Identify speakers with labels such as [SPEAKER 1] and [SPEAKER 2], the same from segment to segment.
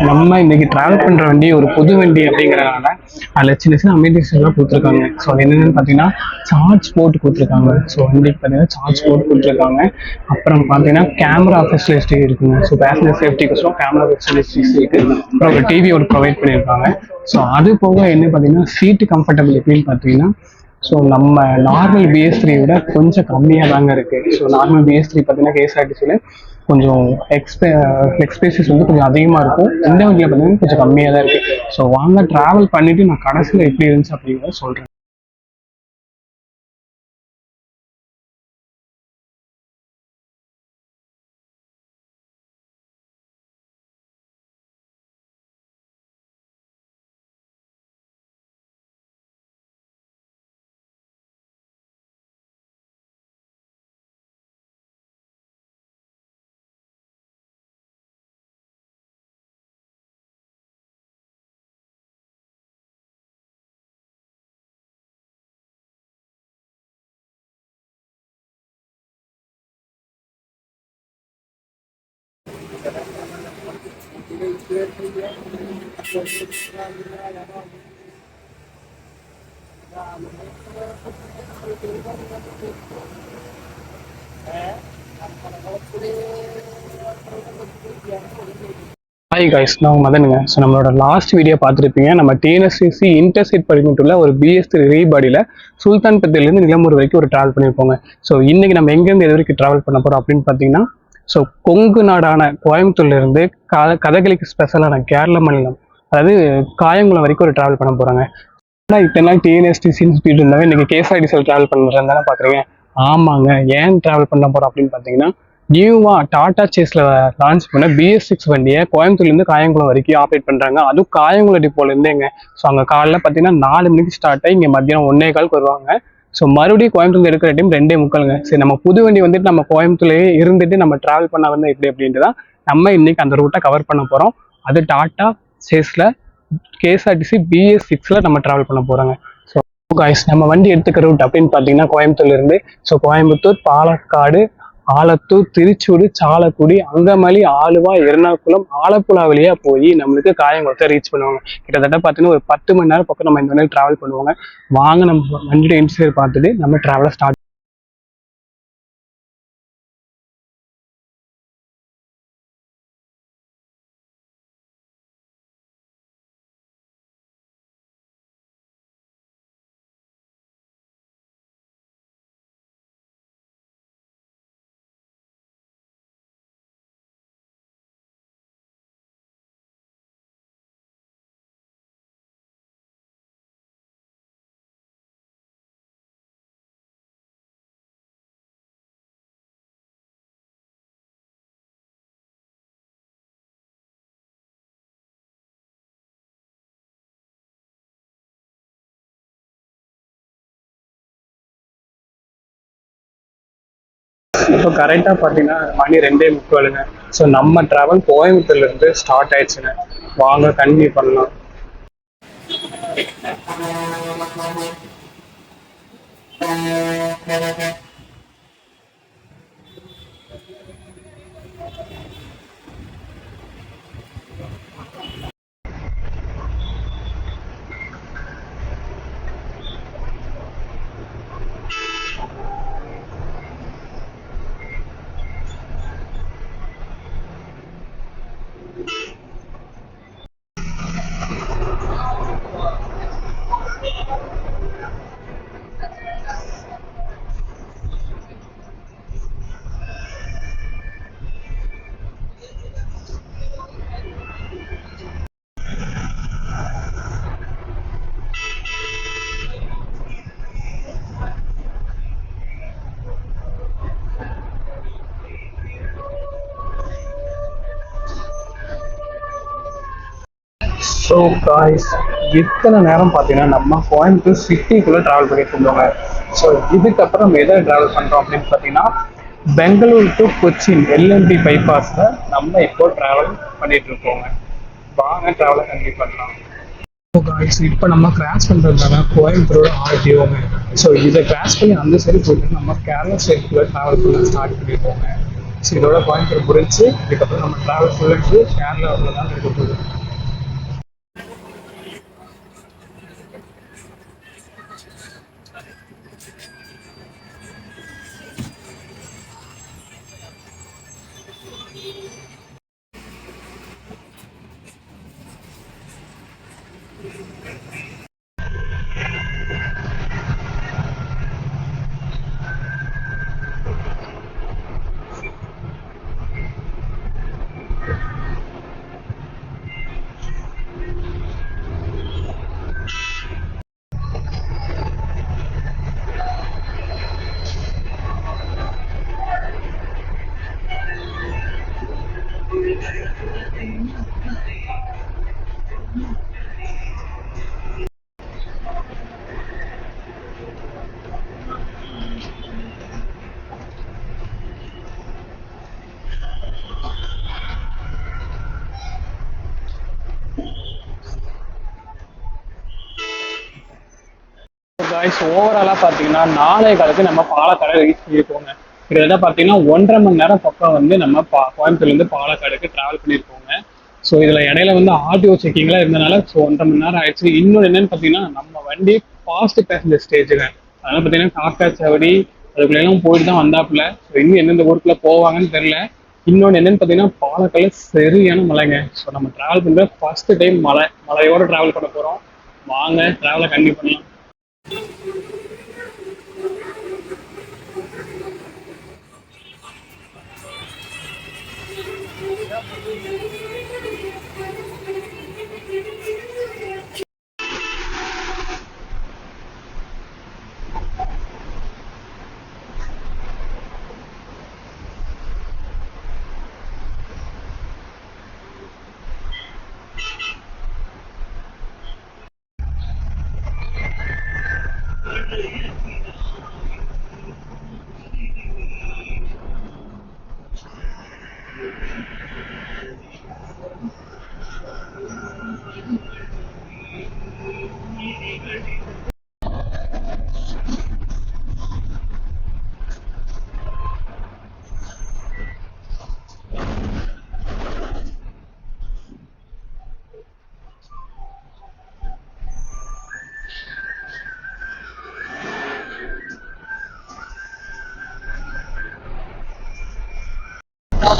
[SPEAKER 1] நம்ம இன்னைக்கு டிராவல் பண்ற வண்டி ஒரு புது வண்டி அப்படிங்கறதுனால அதுல சின்ன சின்ன அமெனிட்டிஸ் எல்லாம் கொடுத்துருக்காங்க. ஸோ அது என்னென்னு பார்த்தீங்கன்னா சார்ஜ் போட்டு கொடுத்துருக்காங்க. ஸோ வண்டிக்கு பார்த்தீங்கன்னா சார்ஜ் போட்டு கொடுத்துருக்காங்க. அப்புறம் பார்த்தீங்கன்னா கேமரா ஃபெசிலிட்டி இருக்குங்க. ஸோ பேசஞ்சர் சேஃப்டிக்கோசரம் கேமரா ஃபெசிலிட்டிஸ் இருக்கு. அப்புறம் ஒரு டிவி ஒரு ப்ரொவைட் பண்ணியிருக்காங்க. ஸோ அது போக என்ன பார்த்தீங்கன்னா சீட்டு கம்ஃபர்டபிள் எப்படின்னு பார்த்தீங்கன்னா ஸோ நம்ம நார்மல் பிஎஸ்3 விட கொஞ்சம் கம்மியாக தாங்க இருக்குது. ஸோ நார்மல் பிஎஸ்3 பார்த்தீங்கன்னா கேஎஸ்ஆர்டிசியில் கொஞ்சம் எக்ஸ்பேசஸ் வந்து கொஞ்சம் அதிகமாக இருக்கும். இந்த வண்டியில் பார்த்தீங்கன்னா கொஞ்சம் கம்மியாக தான் இருக்குது. ஸோ வாங்க ட்ராவல் பண்ணிவிட்டு நான் கடைசியில் எப்படி இருந்துச்சு அப்படிங்கிறத சொல்கிறேன். ஹாய் கைஸ், நான் மதனுங்க. ஸோ நம்மளோட லாஸ்ட் வீடியோ பார்த்துருப்பீங்க. நம்ம டிஎன்எஸ்சிசி இன்டர்சிட் படிக்கட்டுள்ள ஒரு பிஎஸ்3 ரீபாடியில் சுல்தான்பேட்டையிலேருந்து நிலம்பூர் வரைக்கும் ஒரு ட்ராவல் பண்ணியிருப்போங்க. ஸோ இன்னைக்கு நம்ம எங்கேருந்து எது வரைக்கும் ட்ராவல் பண்ண போகிறோம் அப்படின்னு பார்த்தீங்கன்னா ஸோ கொங்கு நாடான கோயம்புத்தூர்லேருந்து கதகளிக்கு ஸ்பெஷலான கேரள மாநிலம் அதாவது காயங்குளம் வரைக்கும் ஒரு ட்ராவல் பண்ண போகிறாங்க. இத்தனை நாள் டிஎன்எஸ்டிசின்னு ஸ்பீட் இருந்தாலும் இன்னைக்கு கேஎஸ்ஆர்டிசியில் ட்ராவல் பண்ணுறேன் தானே பார்க்குறீங்க. ஆமாங்க, ஏன் ட்ராவல் பண்ண போகிறோம் அப்படின்னு பார்த்தீங்கன்னா நியூவா டாடா சேஸ்ல லான்ச் பண்ண BS6 வண்டியை கோயம்புத்தூர்லேருந்து காயங்குளம் வரைக்கும் ஆப்ரேட் பண்ணுறாங்க. அதுவும் காயங்குளம் டிப்போலேருந்துங்க. ஸோ அங்கே காலைல பார்த்தீங்கன்னா 4 மணிக்கு ஸ்டார்ட் ஆகி இங்கே மத்தியானம் 1:15 வருவாங்க. ஸோ மறுபடியும் கோயம்புத்தூர் எடுக்கிற டைம் 2:45. சரி, நம்ம புது வண்டி வந்துட்டு நம்ம கோயம்புத்தூர்லேயே இருந்துட்டு நம்ம ட்ராவல் பண்ண வந்து எப்படி அப்படின்ட்டு தான் நம்ம இன்னைக்கு அந்த ரூட்டை கவர் பண்ண போகிறோம். அது டாடா சேஸ்ல கேஎஸ்ஆர்டிசி BS6ல நம்ம ட்ராவல் பண்ண போகிறோங்க. ஸோ காய்ஸ், நம்ம வண்டி எடுத்துக்கிற ரூட் அப்படின்னு பார்த்தீங்கன்னா கோயம்புத்தூர்லேருந்து ஸோ கோயம்புத்தூர், பாலக்காடு, ஆலத்தூர், திருச்சூர், சாலக்குடி, அங்கமலி, ஆலுவா, எர்ணாகுளம், ஆலப்புழா வழியா போய் நம்மளுக்கு காயங்குளத்தை ரீச் பண்ணுவாங்க. கிட்டத்தட்ட பார்த்தீங்கன்னா ஒரு 10 மணி நேரம் பக்கம் நம்ம இந்த வண்டியில் ட்ராவல் பண்ணுவாங்க. வாங்க நம்ம வண்டியோட இன்டீரியர் பார்த்துட்டு நம்ம ட்ராவலை ஸ்டார்ட். இப்போ கரெக்டாக பார்த்தீங்கன்னா மணி 2:45. ஸோ நம்ம ட்ராவல் கோயம்புத்தூர்லேருந்து ஸ்டார்ட் ஆயிடுச்சுங்க. வாங்க கண்டினியூ பண்ணலாம். ஸோ காய்ஸ், இத்தனை நேரம் பார்த்தீங்கன்னா நம்ம கோயம்புத்தூர் சிட்டிக்குள்ளே ட்ராவல் பண்ணிட்டு இருந்தோங்க. ஸோ இதுக்கப்புறம் நம்ம எதை ட்ராவல் பண்ணுறோம் அப்படின்னு பார்த்தீங்கன்னா பெங்களூர் டு கொச்சின் LNT பைபாஸில் நம்ம இப்போ ட்ராவல் பண்ணிட்டு இருக்கோங்க. வாங்க ட்ராவலை கண்டிப்பாக பண்ணலாம். ஸோ காய்ஸ், இப்போ நம்ம கிராஸ் பண்ணுறதுனால கோயம்புத்தூரோட RTOங்க. ஸோ இதை கிராஸ் பண்ணி அந்த சைடு போயிட்டு நம்ம கேரளா சைடுக்குள்ளே ட்ராவல் பண்ண ஸ்டார்ட் பண்ணியிருக்கோங்க. ஸோ இதோட கோயம்புத்தூர் முடிச்சு இதுக்கப்புறம் நம்ம ட்ராவல் ஃபுல் அண்ட் ஃபுல் கேரளாவில் தான் இருக்க போகுது. காய்ஸ் ஓவராலாக பார்த்தீங்கன்னா நாளைய காலத்துக்கு நம்ம பாலக்காடு ரீச் பண்ணியிருக்கோங்க. கிட்டத்தட்ட பார்த்தீங்கன்னா 1.5 மணி நேரம் பக்கம் வந்து நம்ம கோயம்புத்தூர்லேருந்து பாலக்காடுக்கு ட்ராவல் பண்ணியிருக்கோங்க. ஸோ இதில் இடையில வந்து ஆர்டிஓ செக்கிங்லாம் இருந்தனால ஸோ 1.5 மணி நேரம் ஆயிடுச்சு. இன்னொன்று என்னன்னு பார்த்தீங்கன்னா நம்ம வண்டி ஃபாஸ்ட் பேசஞ்சர் ஸ்டேஜுங்க. அதனால பார்த்தீங்கன்னா காக்காச்சாவடி அதுக்குள்ளெல்லாம் போயிட்டு தான் வந்தாப்புல. ஸோ இன்னும் எந்தெந்த ஊருக்குள்ள போவாங்கன்னு தெரில. இன்னொன்று என்னன்னு பார்த்தீங்கன்னா பாலக்காடு சரியான மலைங்க. ஸோ நம்ம ட்ராவல் பண்ணுற ஃபர்ஸ்ட் டைம் மலையோட ட்ராவல் பண்ண போகிறோம். வாங்க ட்ராவலை கண்டினியூ பண்ணலாம்.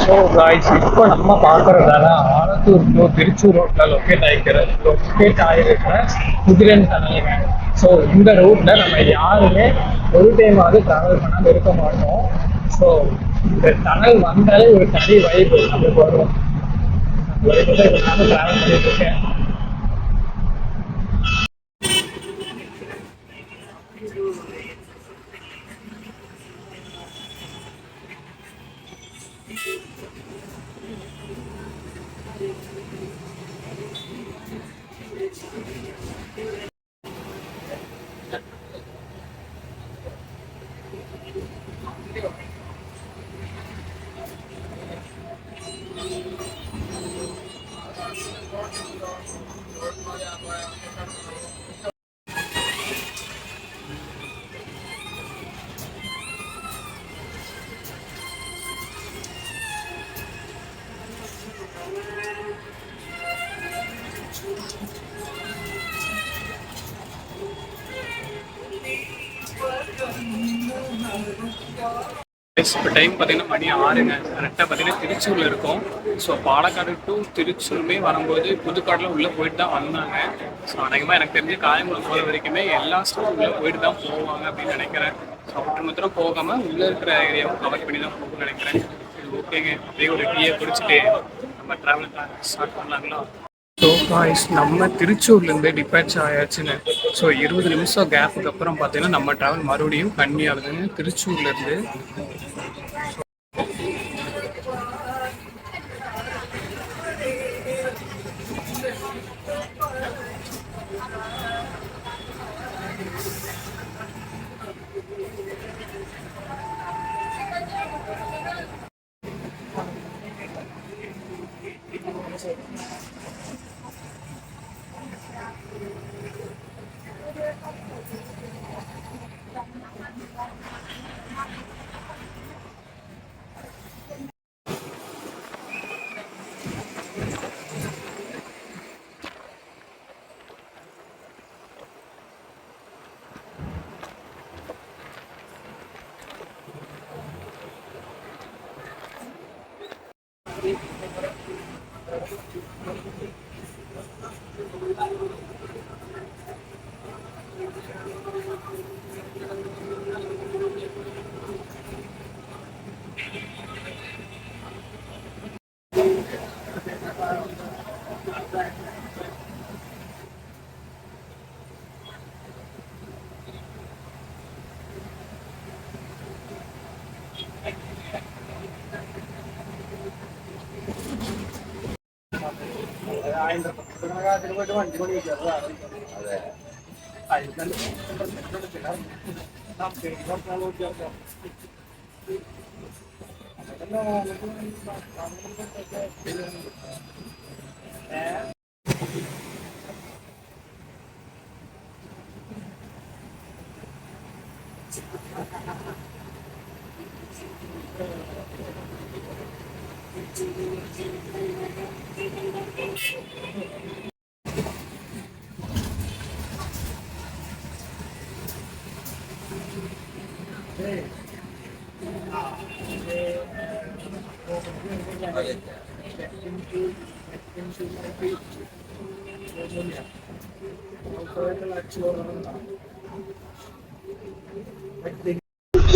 [SPEAKER 1] ஸோ காய்ஸ் இப்போ நம்ம பார்க்கறதால ஆலத்தூர் டு திருச்சூர் ரோட்ல லொக்கேட் ஆகிருக்கிற குதிரன் டனலுங்க. ஸோ இந்த ரூட்ல நம்ம யாருமே ஒரு டைமாவது ட்ராவல் பண்ணாமல் இருக்க மாட்டோம். ஸோ இந்த டனல் வந்தாலே ஒரு தனி வைப்பு நம்மளுக்கு வரும். வைப்பு தான் இப்போ நானும் ட்ராவல் பண்ணிட்டு இருக்கேன். இப்போ டைம் பார்த்தீங்கன்னா மணி 6ங்க. கரெக்டாக பார்த்தீங்கன்னா திருச்சூரில் இருக்கோம். ஸோ பாலக்காடு டு திருச்சூருமே வரும்போது புதுக்காட்டில் உள்ளே போயிட்டு தான் வந்தாங்க. ஸோ அநேகமாக எனக்கு தெரிஞ்சு காயங்குளம் போகிற வரைக்குமே எல்லா ஸ்டோரும் உள்ளே போயிட்டு தான் போவாங்க அப்படின்னு நினைக்கிறேன். ஸோ அவற்றை மாத்திரம் போகாமல் உள்ளே இருக்கிற ஏரியாவும் கவர் பண்ணி தான் போகணும்னு நினைக்கிறேன். இது ஓகேங்க. அப்படியே ஒரு டீயை குடிச்சிட்டு நம்ம ட்ராவல் ஸ்டார்ட் பண்ணலாங்களா? ஸோ காய்ஸ் நம்ம திருச்சூர்லேருந்து டிபேட்ச் ஆயாச்சுங்க. ஸோ 20 நிமிஷம் கேப்புக்கு அப்புறம் பார்த்தீங்கன்னா நம்ம ட்ராவல் மறுபடியும் கம்மி ஆகுதுங்க திருச்சூர்லேருந்து.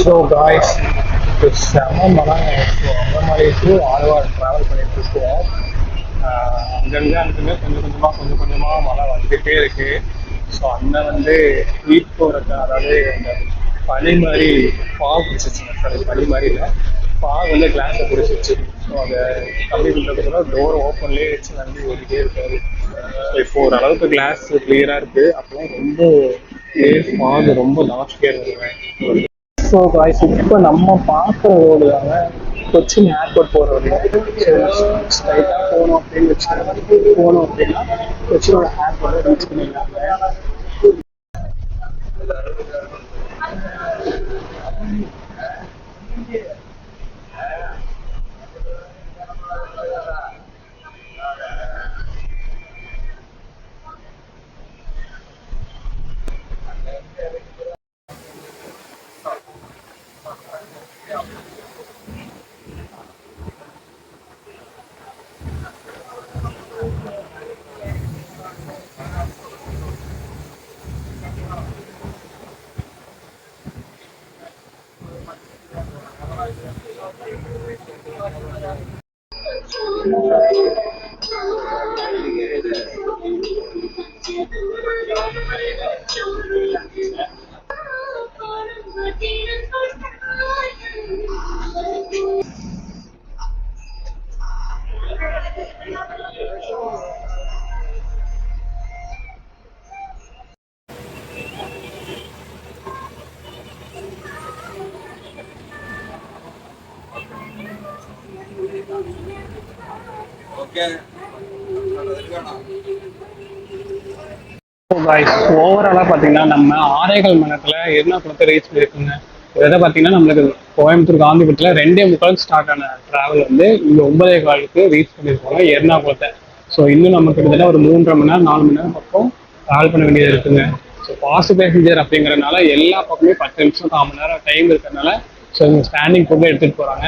[SPEAKER 1] ஸோ காய்ஸ், இப்போ செம மழை. ஸோ அந்த மாதிரி ஆழ்வார் ட்ராவல் பண்ணிட்டு இருக்கோம். அங்கங்கே அங்கங்கே கொஞ்சம் கொஞ்சமாக மழை வந்துகிட்டே இருக்கு. ஸோ அந்த ஹீட் போகிறக்க, அதாவது அந்த பனி மாதிரி ஃபாக் பிடிச்சிச்சுங்க. சாரி, பனி மாதிரி இல்லை, ஃபாக் கிளாஸை பிடிச்சிச்சு. ஸோ அதை கம்மி பண்ணுறதுக்குள்ள டோர் ஓப்பன்லேயே வச்சு ஓடிட்டே இருக்காரு. ஸோ இப்போ ஓரளவுக்கு கிளாஸ் கிளியராக இருக்குது. அப்போலாம் ரொம்ப ஃபாக் ரொம்ப லாஸ்டியாக இருந்தது. ஸோ காய்ஸ், இப்போ நம்ம பார்க்குற ரோடு தாங்க கொச்சின் ஏர்போர்ட் போகிற ரோடு. ஸ்ட்ரைட்டாக போனோம் அப்படின்னா கொச்சினோட ஏர்போர்ட்டை ரீச் பண்ணிடலாங்க. ஓவராலாக பார்த்தீங்கன்னா நம்ம ஆரேகால் மணி நேரத்தில் எர்ணாகுளத்தை ரீச் பண்ணியிருக்குங்க. இதை பார்த்தீங்கன்னா நம்மளுக்கு கோயம்புத்தூர் காந்திபுரத்தில் 2:45 ஸ்டார்ட் ஆன ட்ராவல் இங்கே 9:15 ரீச் பண்ணியிருக்கோங்க எர்ணாகுளத்தை. ஸோ இன்னும் நம்ம கிட்டத்தட்ட ஒரு 3.5 மணி நேரம் 4 மணி நேரம் பக்கம் ட்ராவல் பண்ண வேண்டியது இருக்குங்க. ஸோ ஃபாஸ்ட் பேசஞ்சர் அப்படிங்கிறதுனால எல்லா பக்கமே 10 நிமிஷம் 1/4 மணி நேரம் டைம் இருக்கிறதுனால ஸோ இவங்க ஸ்டாண்டிங் ஃபுட்டு எடுத்துகிட்டு போகிறாங்க.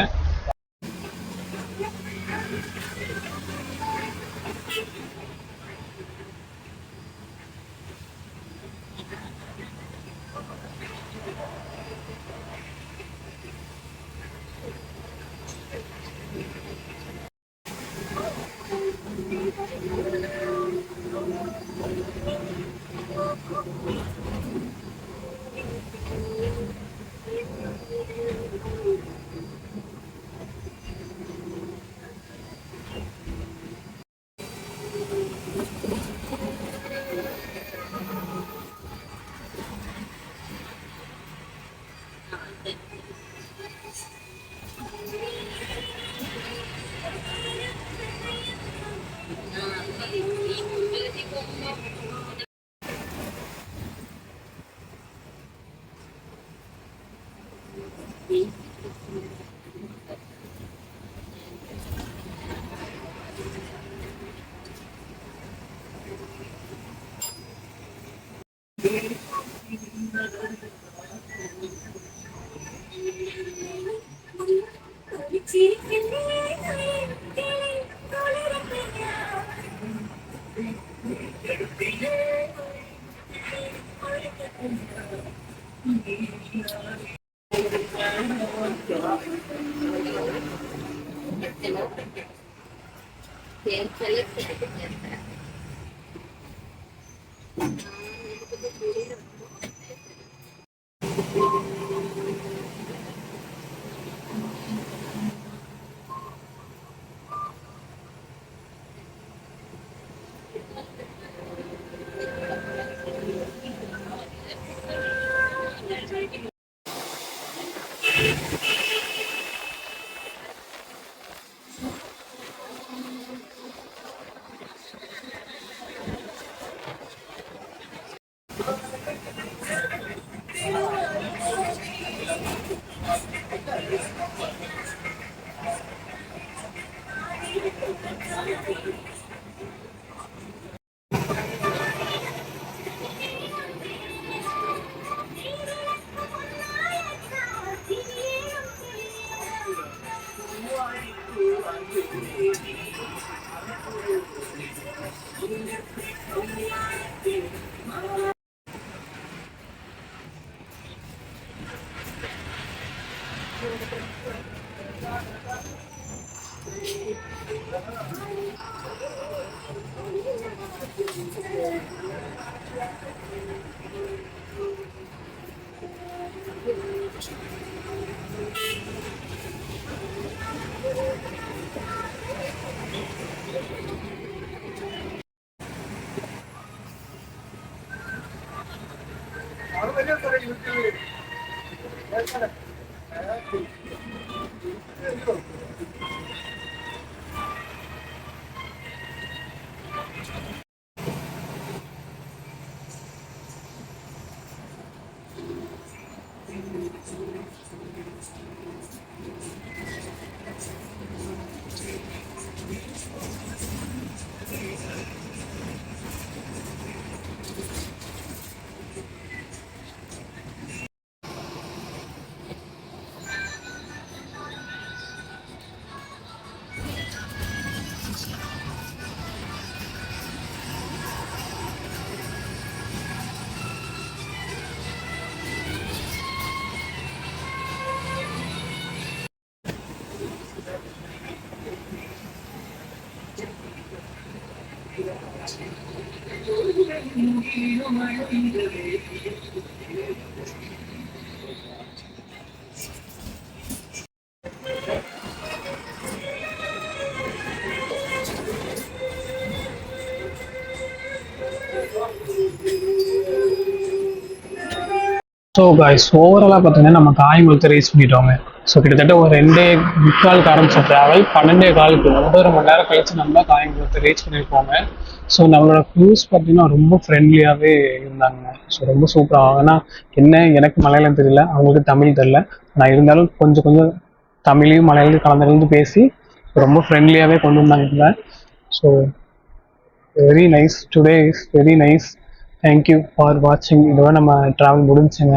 [SPEAKER 1] ஸோ கைஸ் ஓவராலாக பார்த்தீங்கன்னா நம்ம காயங்குளத்தை ரீச் பண்ணிட்டோங்க. ஸோ கிட்டத்தட்ட ஒரு 2:45 ஆரம்பிச்ச ட்ராவல் 12:15 1.5 மணி நேரம் கழிச்சு நம்ம காயங்குளத்தை ரீச் பண்ணியிருக்கோங்க. ஸோ நம்மளோட க்ரூஸ் பார்த்தீங்கன்னா ரொம்ப ஃப்ரெண்ட்லியாகவே இருந்தாங்க. ஸோ ரொம்ப சூப்பராக. ஆனால் என்ன, எனக்கு மலையாளம் தெரியல, அவங்களுக்கு தமிழ் தெரியல. நான் இருந்தாலும் கொஞ்சம் கொஞ்சம் தமிழையும் மலையாளத்தையும் கலந்து பேசி ரொம்ப ஃப்ரெண்ட்லியாகவே கொண்டு வந்தாங்க. So very nice, today is very nice. Thank you for வாட்சிங். இதோட நம்ம ட்ராவல் முடிஞ்சுங்க.